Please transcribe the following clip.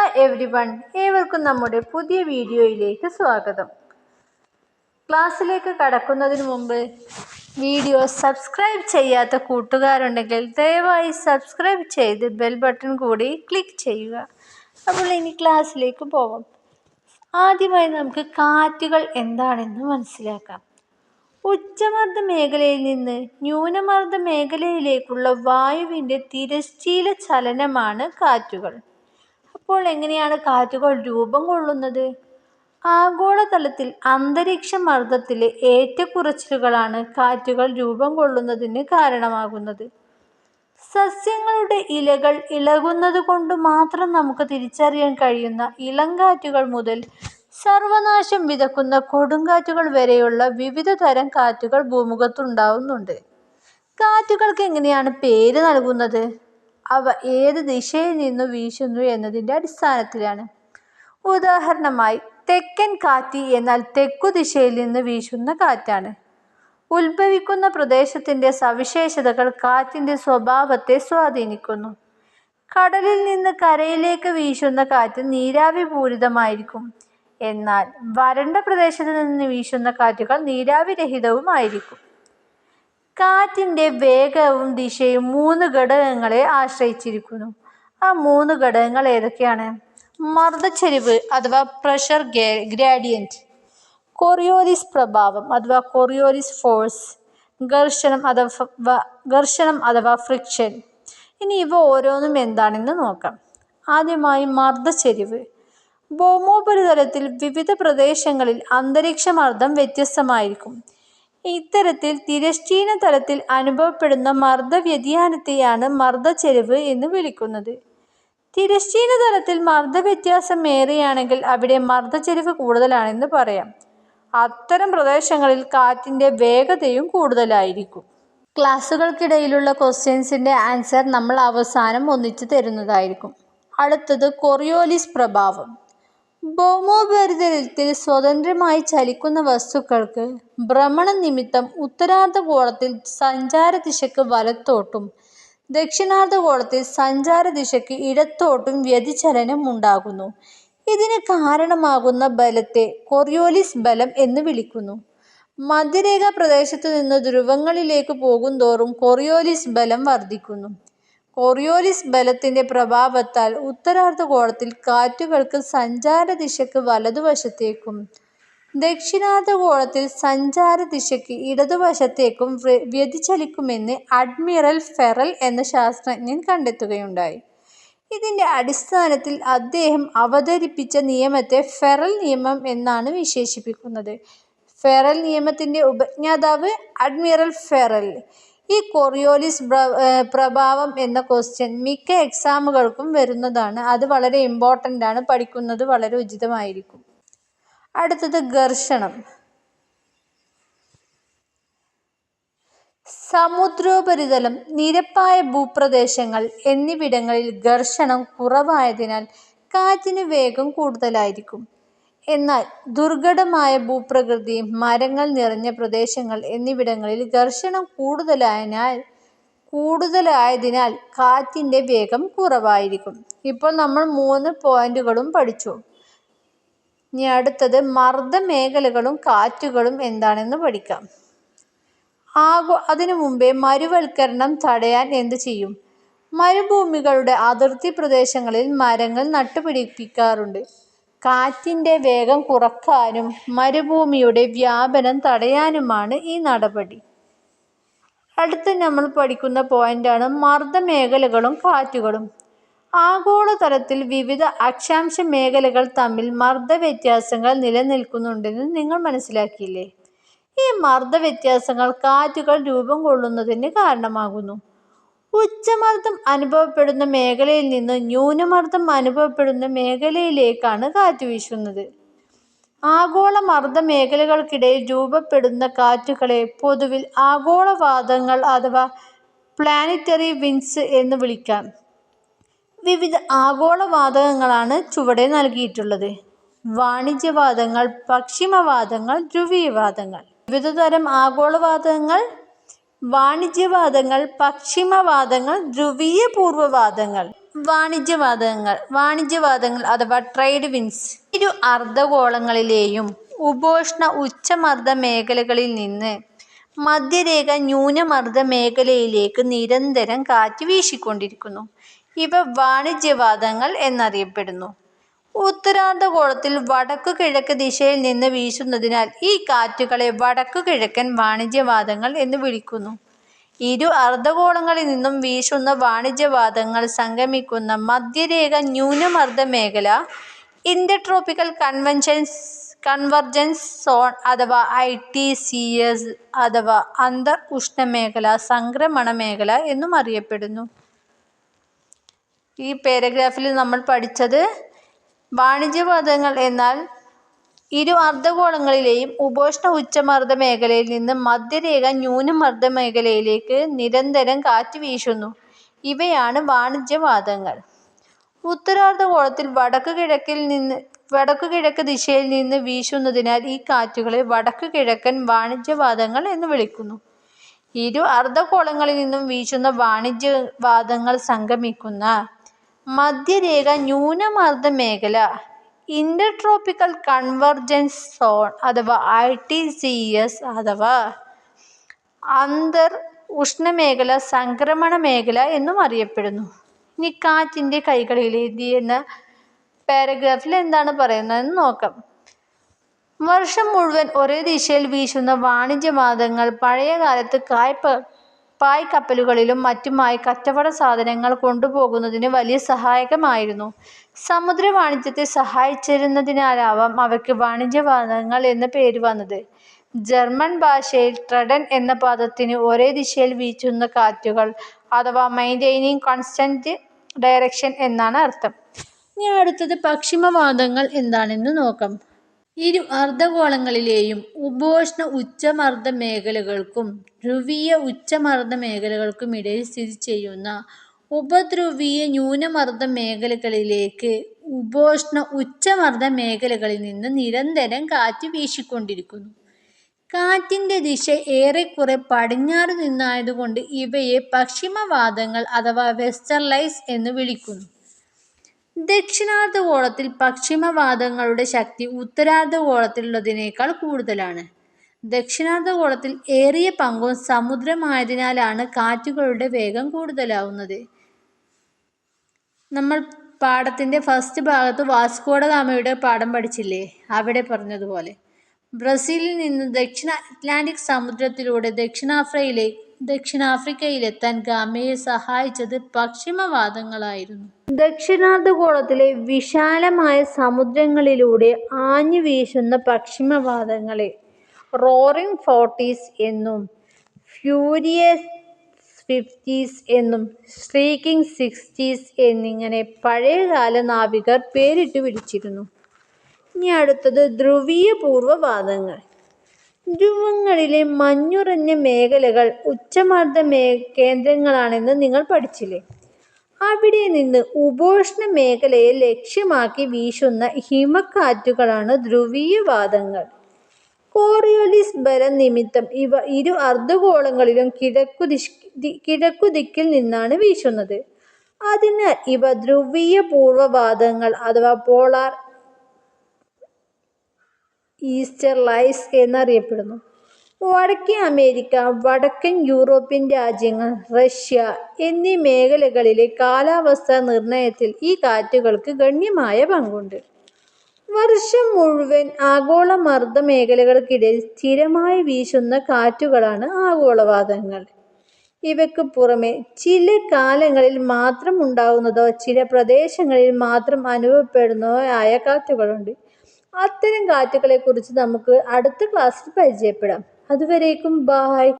Hi everyone, ഏവർക്കും നമ്മുടെ പുതിയ വീഡിയോയിലേക്ക് സ്വാഗതം. ക്ലാസ്സിലേക്ക് കടക്കുന്നതിന് മുമ്പ് വീഡിയോ സബ്സ്ക്രൈബ് ചെയ്യാത്ത കൂട്ടുകാരുണ്ടെങ്കിൽ ദയവായി സബ്സ്ക്രൈബ് ചെയ്ത് ബെൽ ബട്ടൺ കൂടി ക്ലിക്ക് ചെയ്യുക. അപ്പോൾ ഇനി ക്ലാസ്സിലേക്ക് പോകാം. ആദ്യമായി നമുക്ക് കാറ്റുകൾ എന്താണെന്ന് മനസ്സിലാക്കാം. ഉച്ചമർദ്ദ മേഖലയിൽ നിന്ന് ന്യൂനമർദ്ദ മേഖലയിലേക്കുള്ള വായുവിൻ്റെ തിരശ്ചീന ചലനമാണ് കാറ്റുകൾ. അപ്പോൾ എങ്ങനെയാണ് കാറ്റുകൾ രൂപം കൊള്ളുന്നത്? ആഗോളതലത്തിൽ അന്തരീക്ഷ മർദ്ദത്തിലെ ഏറ്റക്കുറച്ചിലുകളാണ് കാറ്റുകൾ രൂപം കൊള്ളുന്നതിന് കാരണമാകുന്നത്. സസ്യങ്ങളുടെ ഇലകൾ ഇളകുന്നത് കൊണ്ട് മാത്രം നമുക്ക് തിരിച്ചറിയാൻ കഴിയുന്ന ഇളംകാറ്റുകൾ മുതൽ സർവനാശം വിതക്കുന്ന കൊടുങ്കാറ്റുകൾ വരെയുള്ള വിവിധ തരം കാറ്റുകൾ ഭൂമുഖത്തുണ്ടാവുന്നുണ്ട്. കാറ്റുകൾക്ക് എങ്ങനെയാണ് പേര് നൽകുന്നത്? അവ ഏത് ദിശയിൽ നിന്നു വീശുന്നു എന്നതിൻ്റെ അടിസ്ഥാനത്തിലാണ്. ഉദാഹരണമായി, തെക്കൻ കാറ്റ് എന്നാൽ തെക്കു ദിശയിൽ നിന്ന് വീശുന്ന കാറ്റാണ്. ഉത്ഭവിക്കുന്ന പ്രദേശത്തിൻ്റെ സവിശേഷതകൾ കാറ്റിൻ്റെ സ്വഭാവത്തെ സ്വാധീനിക്കുന്നു. കടലിൽ നിന്ന് കരയിലേക്ക് വീശുന്ന കാറ്റ് നീരാവി പൂരിതമായിരിക്കും. എന്നാൽ വരണ്ട പ്രദേശത്ത് നിന്ന് വീശുന്ന കാറ്റുകൾ നീരാവി രഹിതവുമായിരിക്കും. കാറ്റിൻ്റെ വേഗവും ദിശയും 3 ഘടകങ്ങളെ ആശ്രയിച്ചിരിക്കുന്നു. ആ 3 ഘടകങ്ങൾ ഏതൊക്കെയാണ്? മർദ്ദച്ചരിവ് അഥവാ പ്രഷർ ഗ്രേഡിയൻറ്റ്, കോറിയോലിസ് പ്രഭാവം അഥവാ കോറിയോലിസ് ഫോഴ്സ്, ഘർഷണം അഥവാ ഫ്രിക്ഷൻ. ഇനി ഇവ ഓരോന്നും എന്താണെന്ന് നോക്കാം. ആദ്യമായി മർദ്ദച്ചരിവ്. ഭൗമോപരിതലത്തിൽ വിവിധ പ്രദേശങ്ങളിൽ അന്തരീക്ഷമർദ്ദം വ്യത്യസ്തമായിരിക്കും. ഇത്തരത്തിൽ തിരശ്ചീന തലത്തിൽ അനുഭവപ്പെടുന്ന മർദ്ദവ്യതിയാനത്തെയാണ് മർദ്ദച്ചരിവ് എന്ന് വിളിക്കുന്നത്. തിരശ്ചീന തലത്തിൽ മർദ്ദവ്യത്യാസം ഏറെയാണെങ്കിൽ അവിടെ മർദ്ദച്ചരിവ് കൂടുതലാണെന്ന് പറയാം. അത്തരം പ്രദേശങ്ങളിൽ കാറ്റിൻ്റെ വേഗതയും കൂടുതലായിരിക്കും. ക്ലാസ്സുകൾക്കിടയിലുള്ള ക്വസ്റ്റ്യൻസിൻ്റെ ആൻസർ നമ്മൾ അവസാനം ഒന്നിച്ചു തരുന്നതായിരിക്കും. അടുത്തത് കോറിയോലിസ് പ്രഭാവം. ഭൗമോപരിതലത്തിൽ സ്വതന്ത്രമായി ചലിക്കുന്ന വസ്തുക്കൾക്ക് ഭ്രമണം നിമിത്തം ഉത്തരാർദ്ധഗോളത്തിൽ സഞ്ചാരദിശയ്ക്ക് വലത്തോട്ടും ദക്ഷിണാർദ്ധഗോളത്തിൽ സഞ്ചാരദിശയ്ക്ക് ഇടത്തോട്ടും വ്യതിചലനം ഉണ്ടാകുന്നു. ഇതിന് കാരണമാകുന്ന ബലത്തെ കോറിയോലിസ് ബലം എന്ന് വിളിക്കുന്നു. മധ്യരേഖാ പ്രദേശത്തു നിന്ന് ധ്രുവങ്ങളിലേക്ക് പോകുന്തോറും കോറിയോലിസ് ബലം വർദ്ധിക്കുന്നു. കോറിയോലിസ് ബലത്തിൻ്റെ പ്രഭാവത്താൽ ഉത്തരാർദ്ധഗോളത്തിൽ കാറ്റുകൾക്ക് സഞ്ചാരദിശയ്ക്ക് വലതുവശത്തേക്കും ദക്ഷിണാർദ്ധഗോളത്തിൽ സഞ്ചാരദിശയ്ക്ക് ഇടതുവശത്തേക്കും വ്യതിചലിക്കുമെന്ന് അഡ്മിറൽ ഫെറൽ എന്ന ശാസ്ത്രജ്ഞൻ കണ്ടെത്തുകയുണ്ടായി. ഇതിൻ്റെ അടിസ്ഥാനത്തിൽ അദ്ദേഹം അവതരിപ്പിച്ച നിയമത്തെ ഫെറൽ നിയമം എന്നാണ് വിശേഷിപ്പിക്കുന്നത്. ഫെറൽ നിയമത്തിൻ്റെ ഉപജ്ഞാതാവ് അഡ്മിറൽ ഫെറൽ. ഈ കോറിയോലിസ് പ്രഭാവം എന്ന ക്വസ്റ്റ്യൻ മിക്ക എക്സാമുകൾക്കും വരുന്നതാണ്. അത് വളരെ ഇമ്പോർട്ടൻ്റ് ആണ്, പഠിക്കുന്നത് വളരെ ഉചിതമായിരിക്കും. അടുത്തത് ഘർഷണം. സമുദ്രോപരിതലം, നിരപ്പായ ഭൂപ്രദേശങ്ങൾ എന്നിവിടങ്ങളിൽ ഘർഷണം കുറവായതിനാൽ കാറ്റിന് വേഗം കൂടുതലായിരിക്കും. എന്നാൽ ദുർഘടമായ ഭൂപ്രകൃതി, മരങ്ങൾ നിറഞ്ഞ പ്രദേശങ്ങൾ എന്നിവിടങ്ങളിൽ ഘർഷണം കൂടുതലായതിനാൽ കാറ്റിൻ്റെ വേഗം കുറവായിരിക്കും. ഇപ്പോൾ നമ്മൾ 3 പോയിന്റുകളും പഠിച്ചു. ഇനി അടുത്തത് മർദ്ദമേഖലകളും കാറ്റുകളും എന്താണെന്ന് പഠിക്കാം. അതിനു മുമ്പേ മരുവൽക്കരണം തടയാൻ എന്ത് ചെയ്യും? മരുഭൂമികളുടെ അതിർത്തി പ്രദേശങ്ങളിൽ മരങ്ങൾ നട്ടുപിടിപ്പിക്കാറുണ്ട്. കാറ്റിൻ്റെ വേഗം കുറക്കാനും മരുഭൂമിയുടെ വ്യാപനം തടയാനുമാണ് ഈ നടപടി. അടുത്ത് നമ്മൾ പഠിക്കുന്ന പോയിന്റാണ് മർദ്ദമേഖലകളും കാറ്റുകളും. ആഗോളതലത്തിൽ വിവിധ അക്ഷാംശ മേഖലകൾ തമ്മിൽ മർദ്ദവ്യത്യാസങ്ങൾ നിലനിൽക്കുന്നുണ്ടെന്ന് നിങ്ങൾ മനസ്സിലാക്കിയില്ലേ? ഈ മർദ്ദവ്യത്യാസങ്ങൾ കാറ്റുകൾ രൂപം കൊള്ളുന്നതിന് കാരണമാകുന്നു. ഉച്ചമർദ്ദം അനുഭവപ്പെടുന്ന മേഖലയിൽ നിന്ന് ന്യൂനമർദ്ദം അനുഭവപ്പെടുന്ന മേഖലയിലേക്കാണ് കാറ്റ് വീശുന്നത്. ആഗോള മർദ്ദമേഖലകൾക്കിടയിൽ രൂപപ്പെടുന്ന കാറ്റുകളെ പൊതുവിൽ ആഗോളവാതങ്ങൾ അഥവാ പ്ലാനറ്ററി വിൻഡ്സ് എന്ന് വിളിക്കാം. വിവിധ ആഗോളവാതങ്ങളാണ് ചുവടെ നൽകിയിട്ടുള്ളത്. വാണിജ്യവാതങ്ങൾ, പശ്ചിമവാതങ്ങൾ, ധ്രുവീയവാതങ്ങൾ. വിവിധതരം ആഗോളവാതങ്ങൾ: വാണിജ്യവാതങ്ങൾ, പശ്ചിമവാതങ്ങൾ, ധ്രുവീയ പൂർവ്വവാതങ്ങൾ. വാണിജ്യവാതങ്ങൾ അഥവാ ട്രേഡ് വിൻഡ്സ് ഇരു അർദ്ധഗോളങ്ങളിലെയും ഉപോഷ്ണ ഉച്ചമർദ്ദ മേഖലകളിൽ നിന്ന് മധ്യരേഖ ന്യൂനമർദ്ദ മേഖലയിലേക്ക് നിരന്തരം കാറ്റ് വീശിക്കൊണ്ടിരിക്കുന്നു. ഇവ വാണിജ്യവാതങ്ങൾ എന്നറിയപ്പെടുന്നു. ഉത്തരാർദ്ധഗോളത്തിൽ വടക്കുകിഴക്ക് ദിശയിൽ നിന്ന് വീശുന്നതിനാൽ ഈ കാറ്റുകളെ വടക്കുകിഴക്കൻ വാണിജ്യവാതങ്ങൾ എന്ന് വിളിക്കുന്നു. ഇരു അർദ്ധഗോളങ്ങളിൽ നിന്നും വീശുന്ന വാണിജ്യവാതങ്ങൾ സംഗമിക്കുന്ന മധ്യരേഖ ന്യൂനമർദ്ദ മേഖല ഇന്റർട്രോപ്പിക്കൽ കൺവർജൻസ് സോൺ അഥവാ ITCS അഥവാ അന്തർ ഉഷ്ണമേഖല സംക്രമണ മേഖല എന്നും അറിയപ്പെടുന്നു. ഈ പാരഗ്രാഫിൽ നമ്മൾ പഠിച്ചത് വാണിജ്യവാതങ്ങൾ എന്നാൽ ഇരു അർദ്ധഗോളങ്ങളിലെയും ഉപോഷ്ണ ഉച്ചമർദ്ദ മേഖലയിൽ നിന്ന് മധ്യരേഖ ന്യൂനമർദ്ദ മേഖലയിലേക്ക് നിരന്തരം കാറ്റ് വീശുന്നു. ഇവയാണ് വാണിജ്യവാതങ്ങൾ. ഉത്തരാർദ്ധഗോളത്തിൽ വടക്കുകിഴക്ക് ദിശയിൽ നിന്ന് വീശുന്നതിനാൽ ഈ കാറ്റുകളെ വടക്കുകിഴക്കൻ വാണിജ്യവാതങ്ങൾ എന്ന് വിളിക്കുന്നു. ഇരു അർദ്ധഗോളങ്ങളിൽ നിന്നും വീശുന്ന വാണിജ്യവാതങ്ങൾ സംഗമിക്കുന്ന മധ്യരേഖ ന്യൂനമർദ്ദ മേഖല ഇന്റർട്രോപ്പിക്കൽ കൺവർജൻസ് സോൺ അഥവാ ITCS അഥവാ അന്തർ ഉഷ്ണമേഖല സംക്രമണ മേഖല എന്നും അറിയപ്പെടുന്നു. ഇനി കാറ്റിൻ്റെ കൈകളിലേന്തി എന്ന പാരഗ്രാഫിൽ എന്താണ് പറയുന്നതെന്ന് നോക്കാം. വർഷം മുഴുവൻ ഒരേ ദിശയിൽ വീശുന്ന വാണിജ്യവാതങ്ങൾ പഴയകാലത്ത് പായ്ക്കപ്പലുകളിലും മറ്റുമായി കച്ചവട സാധനങ്ങൾ കൊണ്ടുപോകുന്നതിന് വലിയ സഹായകമായിരുന്നു. സമുദ്ര വാണിജ്യത്തെ സഹായിച്ചിരുന്നതിനാലാവാം അവയ്ക്ക് വാണിജ്യവാതങ്ങൾ എന്ന പേര് വന്നത്. ജർമ്മൻ ഭാഷയിൽ ട്രെഡൻ എന്ന പദത്തിന് ഒരേ ദിശയിൽ വീശുന്ന കാറ്റുകൾ അഥവാ മെയിൻറ്റെയിനിങ് കോൺസ്റ്റന്റ് ഡയറക്ഷൻ എന്നാണ് അർത്ഥം. ഇനി അടുത്തത് പശ്ചിമവാതങ്ങൾ എന്താണെന്ന് നോക്കാം. ഇരു അർദ്ധഗോളങ്ങളിലെയും ഉപോഷ്ണ ഉച്ചമർദ്ദ മേഖലകൾക്കും ധ്രുവീയ ഉച്ചമർദ്ദ മേഖലകൾക്കും ഇടയിൽ സ്ഥിതി ചെയ്യുന്ന ഉപധ്രുവീയ ന്യൂനമർദ്ദ മേഖലകളിലേക്ക് ഉപോഷ്ണ ഉച്ചമർദ്ദ മേഖലകളിൽ നിന്ന് നിരന്തരം കാറ്റ് വീശിക്കൊണ്ടിരിക്കുന്നു. കാറ്റിൻ്റെ ദിശ ഏറെക്കുറെ പടിഞ്ഞാറ് നിന്നായതുകൊണ്ട് ഇവയെ പശ്ചിമവാതങ്ങൾ അഥവാ വെസ്റ്റർലൈസ് എന്ന് വിളിക്കുന്നു. ദക്ഷിണാർദ്ധഗോളത്തിൽ പശ്ചിമവാതങ്ങളുടെ ശക്തി ഉത്തരാർദ്ധഗോളത്തിലുള്ളതിനേക്കാൾ കൂടുതലാണ്. ദക്ഷിണാർദ്ധഗോളത്തിൽ ഏറിയ പങ്കും സമുദ്രമായതിനാലാണ് കാറ്റുകളുടെ വേഗം കൂടുതലാവുന്നത്. നമ്മൾ പാഠത്തിൻ്റെ ഫസ്റ്റ് ഭാഗത്ത് വാസ്കോ ഡ ഗാമയുടെ പാഠം പഠിച്ചില്ലേ? അവിടെ പറഞ്ഞതുപോലെ ബ്രസീലിൽ നിന്ന് ദക്ഷിണ അറ്റ്ലാന്റിക് സമുദ്രത്തിലൂടെ ദക്ഷിണാഫ്രിക്കയിലെത്താൻ ഗാമയെ സഹായിച്ചത് പശ്ചിമവാതങ്ങളായിരുന്നു. ദക്ഷിണാർദ്ധഗോളത്തിലെ വിശാലമായ സമുദ്രങ്ങളിലൂടെ ആഞ്ഞു വീശുന്ന പശ്ചിമവാതങ്ങളെ റോറിംഗ് ഫോർട്ടീസ് എന്നും ഫ്യൂരിയസ് ഫിഫ്റ്റീസ് എന്നും സ്ട്രീക്കിംഗ് സിക്സ്റ്റീസ് എന്നിങ്ങനെ പഴയകാല നാവികർ പേരിട്ട് വിളിച്ചിരുന്നു. ഇനി അടുത്തത് ധ്രുവീയ പൂർവ്വവാതങ്ങൾ. ധ്രുവങ്ങളിലെ മഞ്ഞുറഞ്ഞ മേഖലകൾ ഉച്ചമർദ്ദ കേന്ദ്രങ്ങളാണെന്ന് നിങ്ങൾ പഠിച്ചില്ലേ? അവിടെ നിന്ന് ഉപോഷ്ണ മേഖലയെ ലക്ഷ്യമാക്കി വീശുന്ന ഹിമക്കാറ്റുകളാണ് ധ്രുവീയവാതങ്ങൾ. കോറിയോലിസ് ബലം നിമിത്തം ഇവ ഇരു അർദ്ധഗോളങ്ങളിലും കിഴക്കുദിക്കിൽ നിന്നാണ് വീശുന്നത്. അതിനാൽ ഇവ ധ്രുവീയ പൂർവ്വവാതങ്ങൾ അഥവാ പോളാർ ഈസ്റ്റർലൈസ് എന്നറിയപ്പെടുന്നു. വടക്കേ അമേരിക്ക, വടക്കൻ യൂറോപ്യൻ രാജ്യങ്ങൾ, റഷ്യ എന്നീ മേഖലകളിലെ കാലാവസ്ഥാ നിർണയത്തിൽ ഈ കാറ്റുകൾക്ക് ഗണ്യമായ പങ്കുണ്ട്. വർഷം മുഴുവൻ ആഗോള മർദ്ദ മേഖലകൾക്കിടയിൽ സ്ഥിരമായി വീശുന്ന കാറ്റുകളാണ് ആഗോളവാതങ്ങൾ. ഇവയ്ക്ക് പുറമെ ചില കാലങ്ങളിൽ മാത്രം ഉണ്ടാകുന്നതോ ചില പ്രദേശങ്ങളിൽ മാത്രം അനുഭവപ്പെടുന്നതോ ആയ കാറ്റുകളുണ്ട്. അത്തരം കാറ്റുകളെക്കുറിച്ച് നമുക്ക് അടുത്ത ക്ലാസ്സിൽ പരിചയപ്പെടാം. അതുവരേക്കും ബായ്.